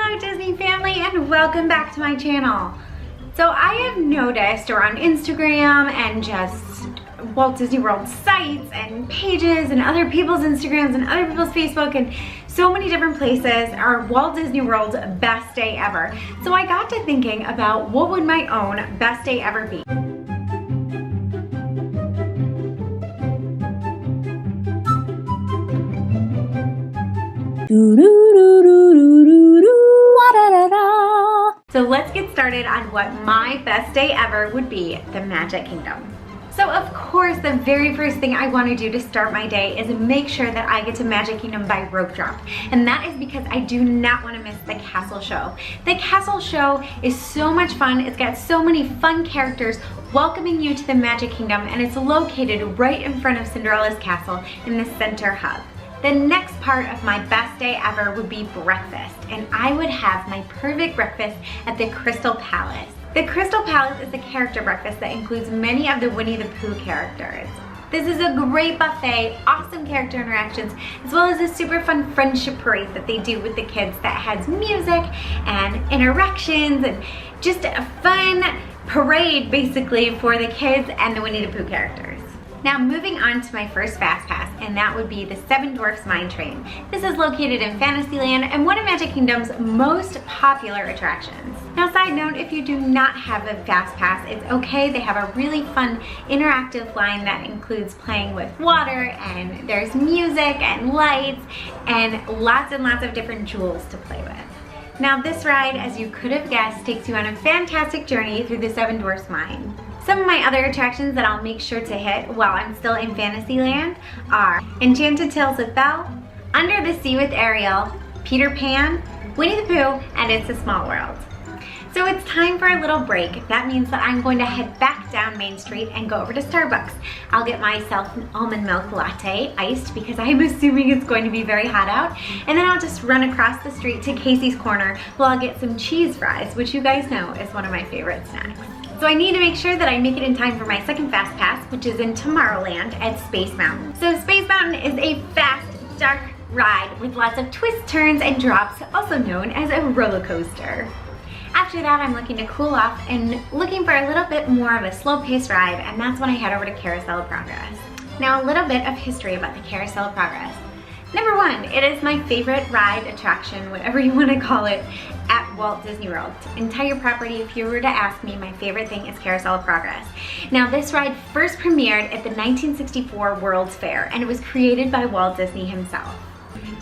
Hello Disney family and welcome back to my channel. So I have noticed around Instagram and just Walt Disney World sites and pages and other people's Instagrams and other people's Facebook and so many different places are Walt Disney World's best day ever. So I got to thinking about what would my own best day ever be. So let's get started on what my best day ever would be, the Magic Kingdom. So of course, the very first thing I want to do to start my day is make sure that I get to Magic Kingdom by rope drop. And that is because I do not want to miss the castle show. The castle show is so much fun. It's got so many fun characters welcoming you to the Magic Kingdom, and it's located right in front of Cinderella's castle in the center hub. The next part of my best day ever would be breakfast, and I would have my perfect breakfast at the Crystal Palace. The Crystal Palace is a character breakfast that includes many of the Winnie the Pooh characters. This is a great buffet, awesome character interactions, as well as a super fun friendship parade that they do with the kids that has music and interactions and just a fun parade basically for the kids and the Winnie the Pooh characters. Now moving on to my first Fast Pass, and that would be the Seven Dwarfs Mine Train. This is located in Fantasyland and one of Magic Kingdom's most popular attractions. Now side note, if you do not have a Fast Pass, it's okay. They have a really fun interactive line that includes playing with water, and there's music and lights and lots of different jewels to play with. Now this ride, as you could have guessed, takes you on a fantastic journey through the Seven Dwarfs Mine. Some of my other attractions that I'll make sure to hit while I'm still in Fantasyland are Enchanted Tales with Belle, Under the Sea with Ariel, Peter Pan, Winnie the Pooh, and It's a Small World. So it's time for a little break. That means that I'm going to head back down Main Street and go over to Starbucks. I'll get myself an almond milk latte, iced, because I'm assuming it's going to be very hot out. And then I'll just run across the street to Casey's Corner where I'll get some cheese fries, which you guys know is one of my favorite snacks. So I need to make sure that I make it in time for my second Fast Pass, which is in Tomorrowland at Space Mountain. So Space Mountain is a fast, dark ride with lots of twists, turns, and drops, also known as a roller coaster. After that, I'm looking to cool off and looking for a little bit more of a slow-paced ride, and that's when I head over to Carousel of Progress. Now, a little bit of history about the Carousel of Progress. Number one, it is my favorite ride, attraction, whatever you want to call it, at Walt Disney World. Entire property, if you were to ask me, my favorite thing is Carousel of Progress. Now, this ride first premiered at the 1964 World's Fair, and it was created by Walt Disney himself.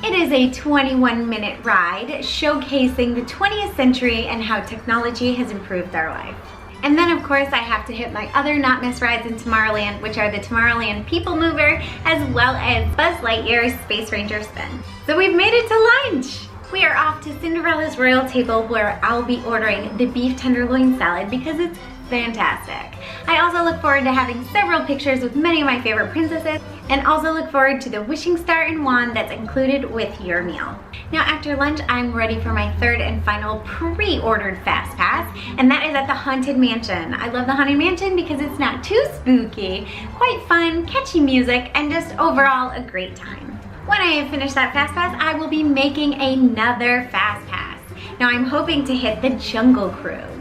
It is a 21-minute ride showcasing the 20th century and how technology has improved our life. And then of course I have to hit my other not miss rides in Tomorrowland, which are the Tomorrowland People Mover as well as Buzz Lightyear's Space Ranger Spin. So we've made it to lunch! We are off to Cinderella's Royal Table where I'll be ordering the beef tenderloin salad because it's fantastic. I also look forward to having several pictures with many of my favorite princesses, and also look forward to the wishing star and wand that's included with your meal. Now after lunch, I'm ready for my third and final pre-ordered Fast Pass, and that is at the Haunted Mansion. I love the Haunted Mansion because it's not too spooky, quite fun, catchy music, and just overall a great time. When I have finished that Fast Pass, I will be making another Fast Pass. Now I'm hoping to hit the Jungle Cruise.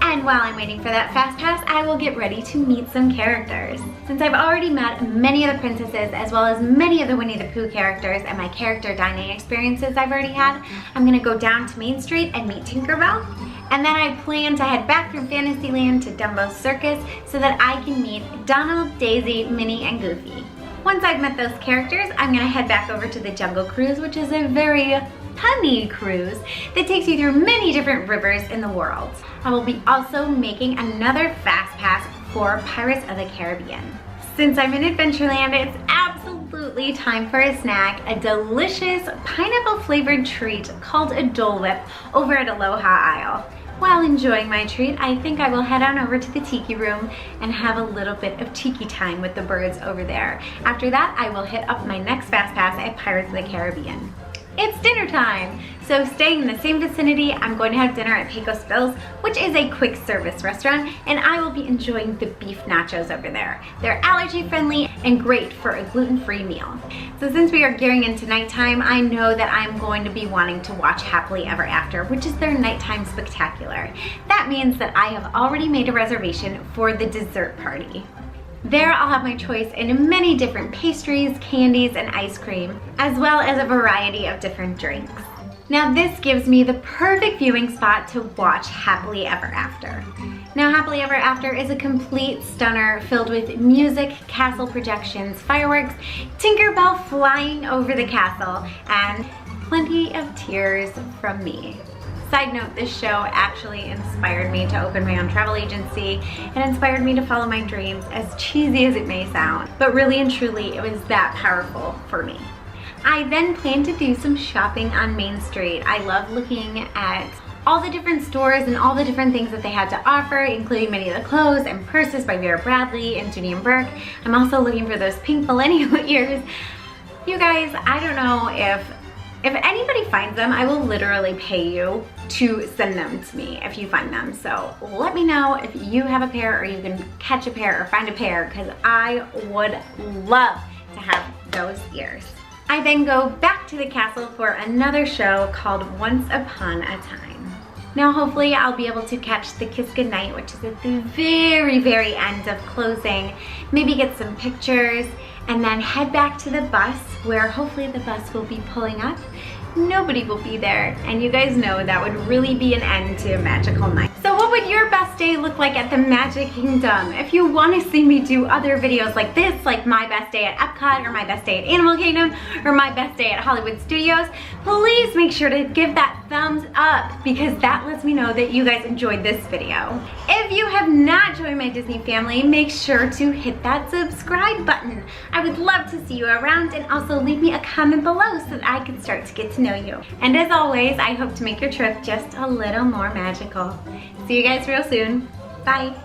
And while I'm waiting for that Fast Pass, I will get ready to meet some characters. Since I've already met many of the princesses as well as many of the Winnie the Pooh characters and my character dining experiences I've already had, I'm gonna go down to Main Street and meet Tinkerbell. And then I plan to head back through Fantasyland to Dumbo's Circus so that I can meet Donald, Daisy, Minnie, and Goofy. Once I've met those characters, I'm gonna head back over to the Jungle Cruise, which is a very punny cruise that takes you through many different rivers in the world. I will be also making another Fast Pass for Pirates of the Caribbean. Since I'm in Adventureland, it's absolutely time for a snack, a delicious pineapple flavored treat called a Dole Whip over at Aloha Isle. While enjoying my treat, I think I will head on over to the Tiki Room and have a little bit of tiki time with the birds over there. After that, I will hit up my next Fast Pass at Pirates of the Caribbean. it's dinner time. So staying in the same vicinity, I'm going to have dinner at Pecos Bill's, which is a quick service restaurant, and I will be enjoying the beef nachos over there. They're allergy friendly and great for a gluten-free meal. So since we are gearing into nighttime, I know that I'm going to be wanting to watch Happily Ever After, which is their nighttime spectacular. That means that I have already made a reservation for the dessert party. There I'll have my choice in many different pastries, candies, and ice cream, as well as a variety of different drinks. Now this gives me the perfect viewing spot to watch Happily Ever After. Now Happily Ever After is a complete stunner filled with music, castle projections, fireworks, Tinkerbell flying over the castle, and plenty of tears from me. Side note, this show actually inspired me to open my own travel agency and inspired me to follow my dreams, as cheesy as it may sound. But really and truly, it was that powerful for me. I then plan to do some shopping on Main Street. I love looking at all the different stores and all the different things that they had to offer, including many of the clothes and purses by Vera Bradley and Judy and Burke. I'm also looking for those pink millennial ears. You guys, I don't know if anybody finds them, I will literally pay you to send them to me if you find them. So let me know if you have a pair or you can catch a pair or find a pair, because I would love to have those ears. I then go back to the castle for another show called Once Upon a Time. Now hopefully I'll be able to catch the Kiss Goodnight, which is at the very, very end of closing, maybe get some pictures, and then head back to the bus, where hopefully the bus will be pulling up. Nobody will be there, and you guys know that would really be an end to a magical night. So what would your best day look like at the Magic Kingdom? If you want to see me do other videos like this, like my best day at Epcot, or my best day at Animal Kingdom, or my best day at Hollywood Studios, please make sure to give that thumbs up, because that lets me know that you guys enjoyed this video. If you have not joined my Disney family, make sure to hit that subscribe button. I would love to see you around, and also leave me a comment below so that I can start to get to know you. And as always, I hope to make your trip just a little more magical. See you guys real soon. Bye.